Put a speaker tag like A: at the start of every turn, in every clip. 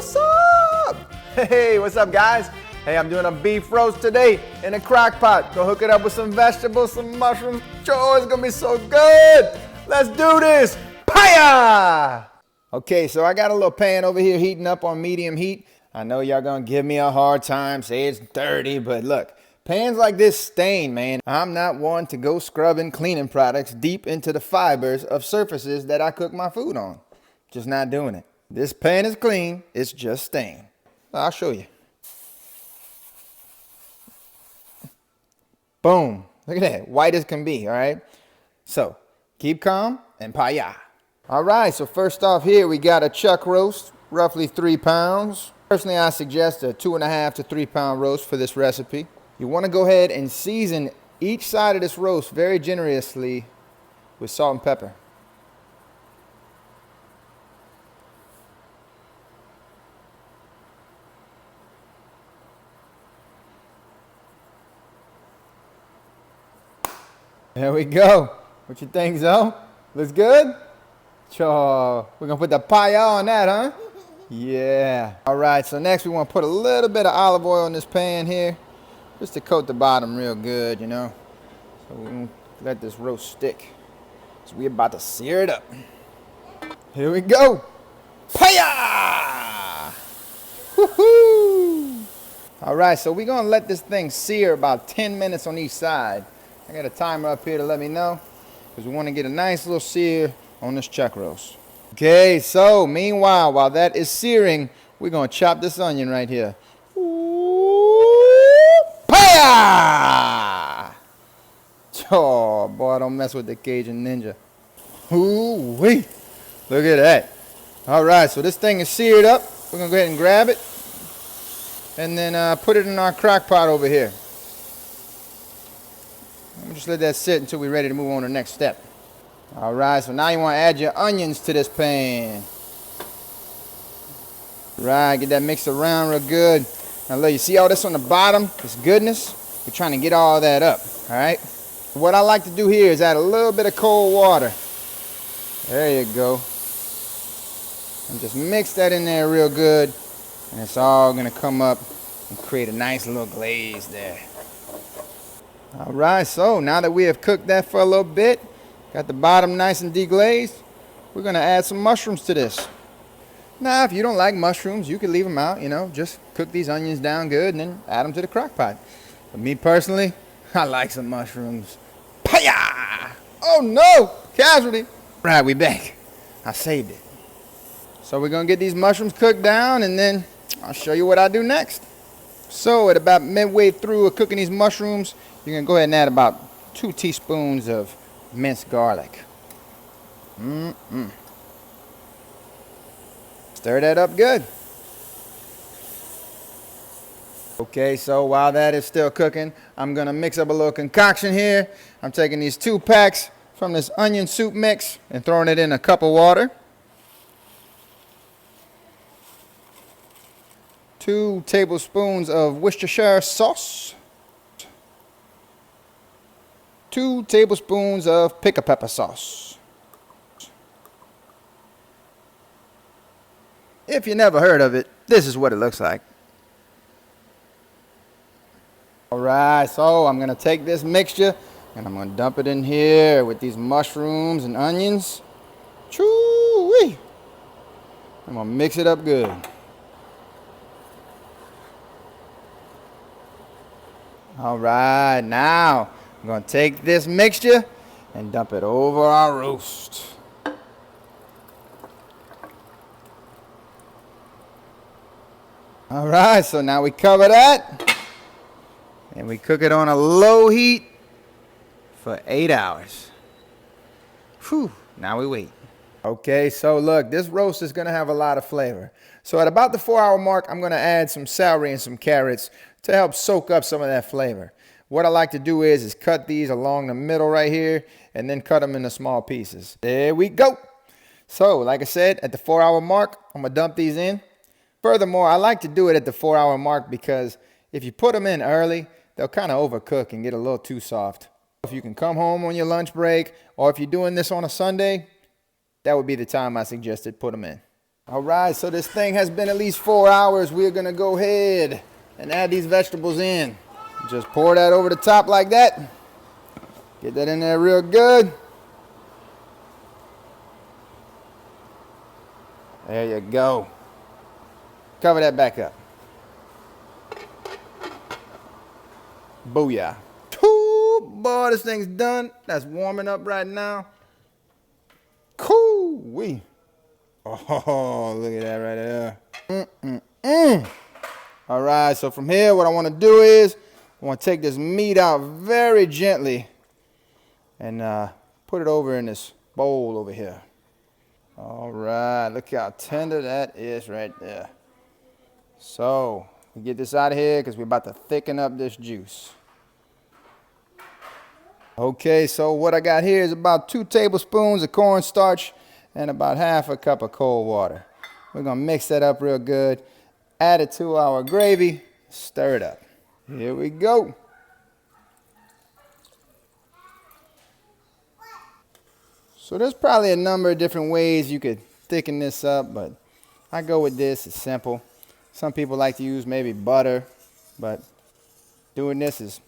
A: what's up? Hey, what's up, guys? Hey, I'm doing a beef roast today in a crock pot. Go hook it up with some vegetables, some mushrooms. Sure, it's gonna be so good. Let's do this. Paya! Okay, so I got a little pan over here heating up on medium heat. I know y'all gonna give me a hard time, say it's dirty, but look, pans like this stain, man. I'm not one to go scrubbing cleaning products deep into the fibers of surfaces that I cook my food on. Just not doing it. This pan is clean, it's just stained. I'll show you. Boom. Look at that. White as can be, all right? So, keep calm and paya. All right, so first off here, we got a chuck roast, roughly 3 pounds. Personally, I suggest a 2.5 to 3 pound roast for this recipe. You want to go ahead and season each side of this roast very generously with salt and pepper. There we go. What you think, Zoe? Looks good? Sure. We're going to put the paya on that, huh? Yeah. All right, so next we want to put a little bit of olive oil in this pan here, just to coat the bottom real good, you know. So we're going to let this roast stick. So we're about to sear it up. Here we go. Paya! Woohoo! All right, so we're going to let this thing sear about 10 minutes on each side. I got a timer up here to let me know, because we want to get a nice little sear on this chuck roast. Okay, so meanwhile, while that is searing, we're going to chop this onion right here. Paya! Oh, boy, don't mess with the Cajun ninja. Ooh-wee. Look at that. All right, so this thing is seared up. We're going to go ahead and grab it and then put it in our crock pot over here. Just let that sit until we're ready to move on to the next step. All right, so now you want to add your onions to this pan. Right, get that mixed around real good. Now look, you see all this on the bottom, this goodness? We're trying to get all that up, all right? What I like to do here is add a little bit of cold water. There you go. And just mix that in there real good. And it's all gonna come up and create a nice little glaze there. All right, so now that we have cooked that for a little bit, got the bottom nice and deglazed, we're gonna add some mushrooms to this. Now, if you don't like mushrooms, you can leave them out, you know, just cook these onions down good and then add them to the crock pot. But me personally, I like some mushrooms. Paya! Oh no, casualty. Right, we back. I saved it. So we're gonna get these mushrooms cooked down and then I'll show you what I do next. So at about midway through cooking these mushrooms, you're going to go ahead and add about 2 teaspoons of minced garlic. Stir that up good. Okay, so while that is still cooking, I'm going to mix up a little concoction here. I'm taking these 2 packs from this onion soup mix and throwing it in a cup of water. 2 tablespoons of Worcestershire sauce. 2 tablespoons of pickle pepper sauce. If you never heard of it, this is what it looks like. All right, so I'm gonna take this mixture and I'm gonna dump it in here with these mushrooms and onions. Choo-wee! I'm gonna mix it up good. All right, now I'm going to take this mixture and dump it over our roast. All right, so now we cover that and we cook it on a low heat for 8 hours. Whew, now we wait. Okay, so look, this roast is going to have a lot of flavor. So at about the 4-hour mark, I'm going to add some celery and some carrots to help soak up some of that flavor. What I like to do is cut these along the middle right here and then cut them into small pieces. There we go. So like I said, at the 4-hour mark, I'm going to dump these in. Furthermore, I like to do it at the 4-hour mark because if you put them in early, they'll kind of overcook and get a little too soft. If you can come home on your lunch break, or if you're doing this on a Sunday, that would be the time I suggested put them in. All right, so this thing has been at least 4 hours. We're gonna go ahead and add these vegetables in. Just pour that over the top like that. Get that in there real good. There you go. Cover that back up. Booyah. Ooh, boy, this thing's done. That's warming up right now. Cool-wee. Oh, look at that right there. All right, so from here, what I want to do is I want to take this meat out very gently and put it over in this bowl over here. All right, look how tender that is right there. So we get this out of here because we're about to thicken up this juice. Okay, so what I got here is about 2 tablespoons of cornstarch and about half a cup of cold water. We're gonna mix that up real good, add it to our gravy, stir it up. Here we go. So there's probably a number of different ways you could thicken this up, but I go with this. It's simple. Some people like to use maybe butter, but doing this is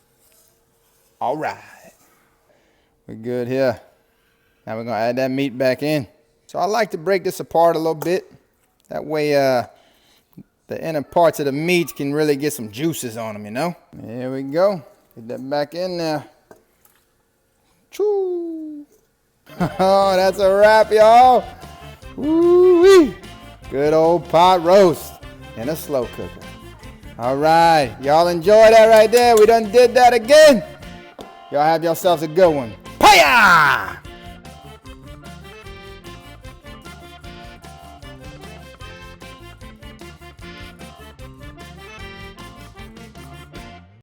A: all right. We're good here. Now we're gonna add that meat back in. So I like to break this apart a little bit. That way the inner parts of the meat can really get some juices on them, you know? Here we go. Get that back in there. Choo! Oh, that's a wrap, y'all. Woo-wee. Good old pot roast in a slow cooker. All right, y'all enjoy that right there. We done did that again. Y'all have yourselves a good one. Hiya!